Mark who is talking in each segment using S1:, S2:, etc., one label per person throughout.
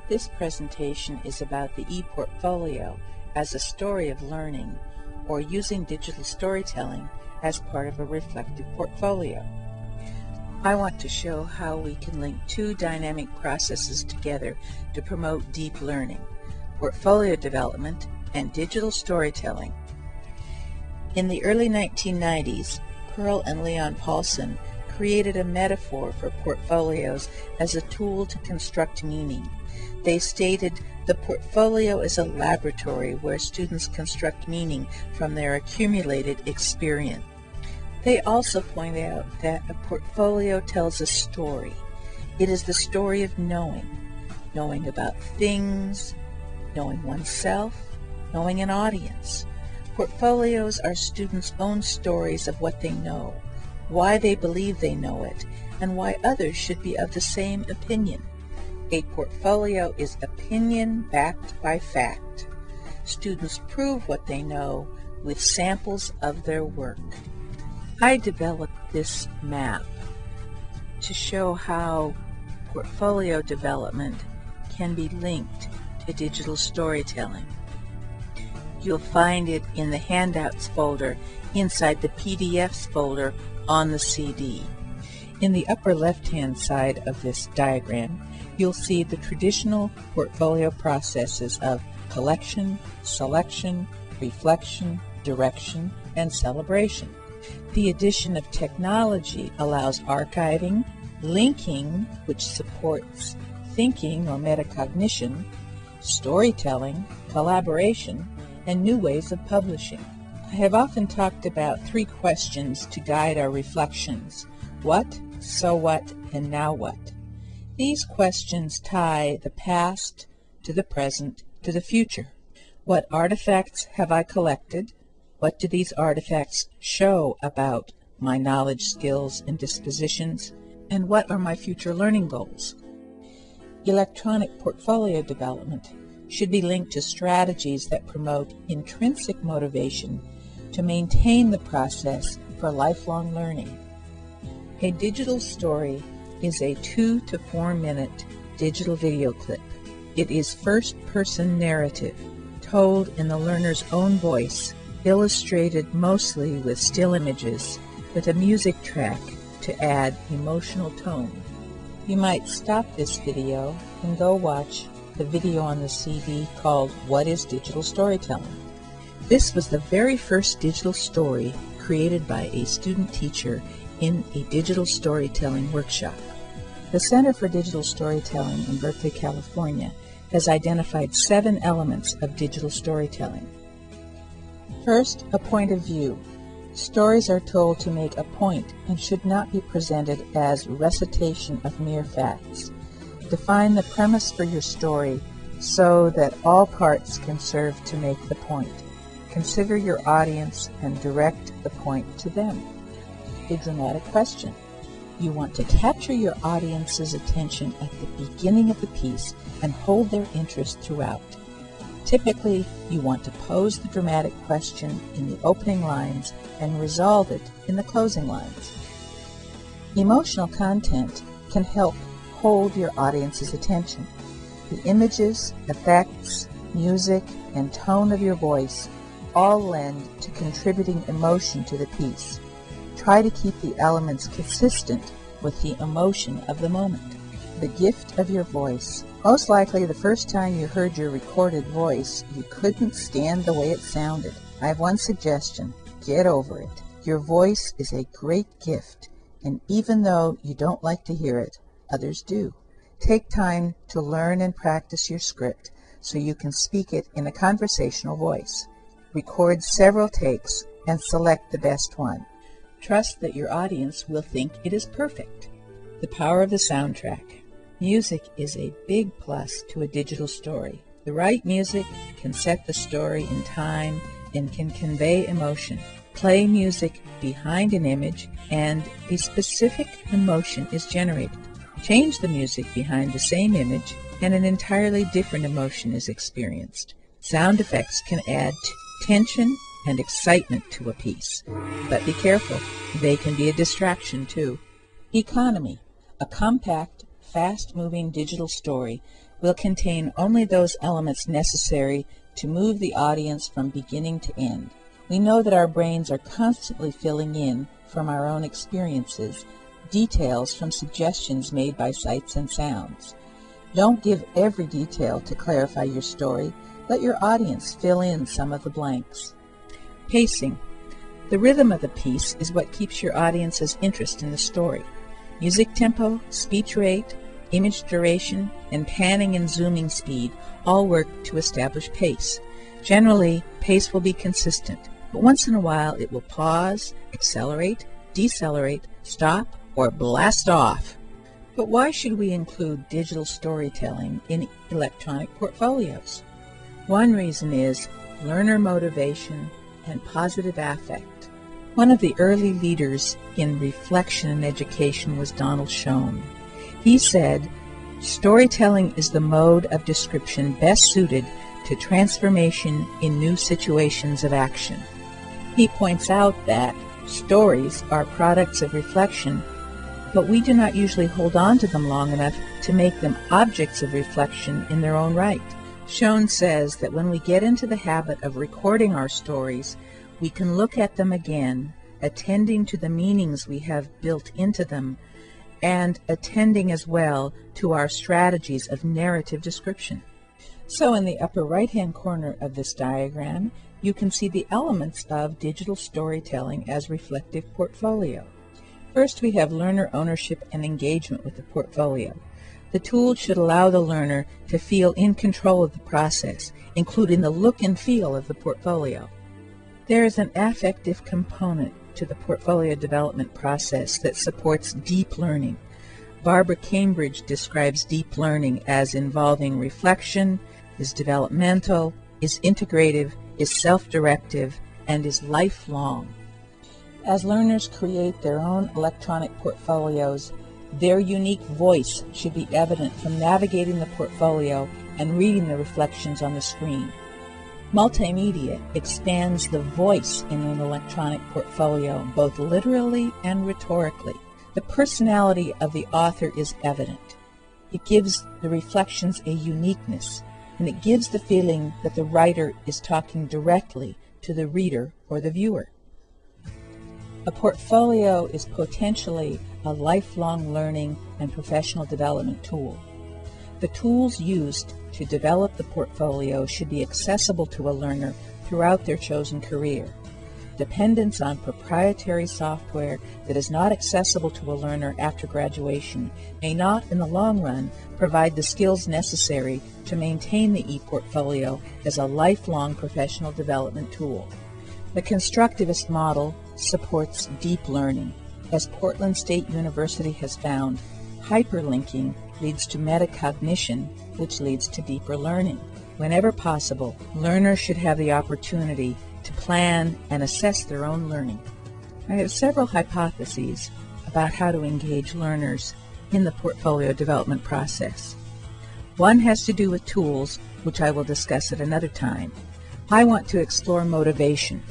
S1: This presentation is about the ePortfolio as a story of learning, or using digital storytelling as part of a reflective portfolio. I want to show how we can link two dynamic processes together to promote deep learning: portfolio development and digital storytelling. In the early 1990s, Pearl and Leon Paulson created a metaphor for portfolios as a tool to construct meaning. They stated the portfolio is a laboratory where students construct meaning from their accumulated experience. They also point out that a portfolio tells a story. It is the story of knowing about things, knowing oneself, knowing an audience. Portfolios are students' own stories of what they know, why they believe they know it, and why others should be of the same opinion. A portfolio is opinion backed by fact. Students prove what they know with samples of their work. I developed this map to show how portfolio development can be linked to digital storytelling. You'll find it in the handouts folder inside the PDFs folder on the CD. In the upper left-hand side of this diagram, you'll see the traditional portfolio processes of collection, selection, reflection, direction, and celebration. The addition of technology allows archiving, linking, which supports thinking or metacognition, storytelling, collaboration, and new ways of publishing. I have often talked about three questions to guide our reflections: what, so what, and now what. These questions tie the past to the present to the future. What artifacts have I collected? What do these artifacts show about my knowledge, skills, and dispositions? And what are my future learning goals? Electronic portfolio development should be linked to strategies that promote intrinsic motivation to maintain the process for lifelong learning. A digital story is a 2 to 4 minute digital video clip. It is first-person narrative, told in the learner's own voice, illustrated mostly with still images, with a music track to add emotional tone. You might stop this video and go watch the video on the CD called What is Digital Storytelling? This was the very first digital story created by a student teacher in a digital storytelling workshop. The Center for Digital Storytelling in Berkeley, California, has identified 7 elements of digital storytelling. First, a point of view. Stories are told to make a point and should not be presented as recitation of mere facts. Define the premise for your story so that all parts can serve to make the point. Consider your audience and direct the point to them. A dramatic question. You want to capture your audience's attention at the beginning of the piece and hold their interest throughout. Typically, you want to pose the dramatic question in the opening lines and resolve it in the closing lines. Emotional content can help hold your audience's attention. The images, effects, music, and tone of your voice all lend to contributing emotion to the piece. Try to keep the elements consistent with the emotion of the moment. The gift of your voice. Most likely the first time you heard your recorded voice, you couldn't stand the way it sounded. I have one suggestion: get over it. Your voice is a great gift, and even though you don't like to hear it, others do. Take time to learn and practice your script so you can speak it in a conversational voice. Record several takes and select the best one. Trust that your audience will think it is perfect. The power of the soundtrack. Music is a big plus to a digital story. The right music can set the story in time and can convey emotion. Play music behind an image and a specific emotion is generated. Change the music behind the same image and an entirely different emotion is experienced. Sound effects can add tension and excitement to a piece. But be careful, they can be a distraction too. Economy. A compact, fast-moving digital story will contain only those elements necessary to move the audience from beginning to end. We know that our brains are constantly filling in, from our own experiences, details from suggestions made by sights and sounds. Don't give every detail to clarify your story. Let your audience fill in some of the blanks. Pacing. The rhythm of the piece is what keeps your audience's interest in the story. Music tempo, speech rate, image duration, and panning and zooming speed all work to establish pace. Generally, pace will be consistent, but once in a while it will pause, accelerate, decelerate, stop, or blast off. But why should we include digital storytelling in electronic portfolios? One reason is learner motivation and positive affect. One of the early leaders in reflection and education was Donald Schoen. He said, "Storytelling is the mode of description best suited to transformation in new situations of action." He points out that stories are products of reflection, but we do not usually hold on to them long enough to make them objects of reflection in their own right. Schoen says that when we get into the habit of recording our stories, we can look at them again, attending to the meanings we have built into them, and attending as well to our strategies of narrative description. So in the upper right-hand corner of this diagram, you can see the elements of digital storytelling as reflective portfolio. First, we have learner ownership and engagement with the portfolio. The tool should allow the learner to feel in control of the process, including the look and feel of the portfolio. There is an affective component to the portfolio development process that supports deep learning. Barbara Cambridge describes deep learning as involving reflection, is developmental, is integrative, is self-directive, and is lifelong. As learners create their own electronic portfolios, their unique voice should be evident from navigating the portfolio and reading the reflections on the screen. Multimedia expands the voice in an electronic portfolio both literally and rhetorically. The personality of the author is evident. It gives the reflections a uniqueness, and it gives the feeling that the writer is talking directly to the reader or the viewer. A portfolio is potentially a lifelong learning and professional development tool. The tools used to develop the portfolio should be accessible to a learner throughout their chosen career. Dependence on proprietary software that is not accessible to a learner after graduation may not, in the long run, provide the skills necessary to maintain the ePortfolio as a lifelong professional development tool. The constructivist model supports deep learning. As Portland State University has found, hyperlinking leads to metacognition, which leads to deeper learning. Whenever possible, learners should have the opportunity to plan and assess their own learning. I have several hypotheses about how to engage learners in the portfolio development process. One has to do with tools, which I will discuss at another time. I want to explore motivation.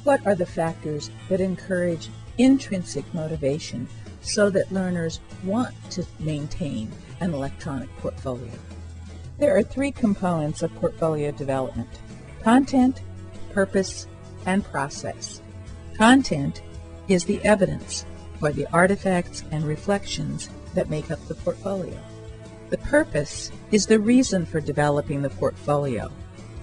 S1: What are the factors that encourage intrinsic motivation so that learners want to maintain an electronic portfolio? There are three components of portfolio development: content, purpose, and process. Content is the evidence, or the artifacts and reflections that make up the portfolio. The purpose is the reason for developing the portfolio.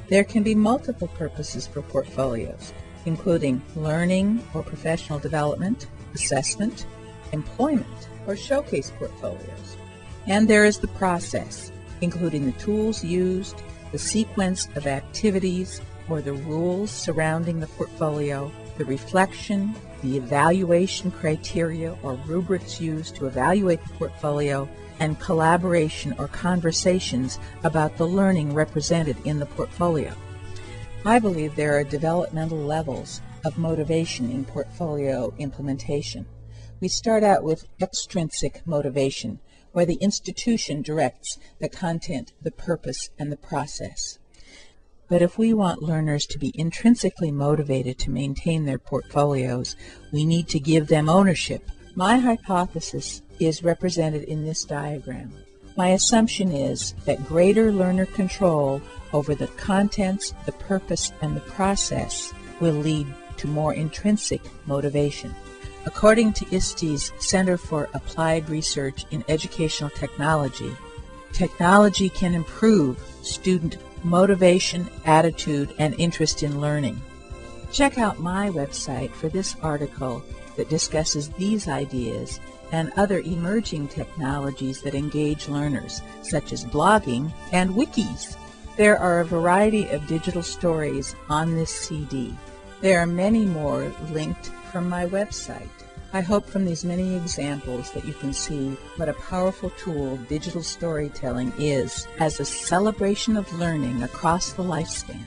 S1: There can be multiple purposes for portfolios, including learning or professional development, assessment, employment, or showcase portfolios. And there is the process, including the tools used, the sequence of activities, or the rules surrounding the portfolio, the reflection, the evaluation criteria or rubrics used to evaluate the portfolio, and collaboration or conversations about the learning represented in the portfolio. I believe there are developmental levels of motivation in portfolio implementation. We start out with extrinsic motivation, where the institution directs the content, the purpose, and the process. But if we want learners to be intrinsically motivated to maintain their portfolios, we need to give them ownership. My hypothesis is represented in this diagram. My assumption is that greater learner control over the contents, the purpose, and the process will lead to more intrinsic motivation. According to ISTE's Center for Applied Research in Educational Technology, technology can improve student motivation, attitude, and interest in learning. Check out my website for this article that discusses these ideas and other emerging technologies that engage learners, such as blogging and wikis. There are a variety of digital stories on this CD. There are many more linked from my website. I hope from these many examples that you can see what a powerful tool digital storytelling is as a celebration of learning across the lifespan.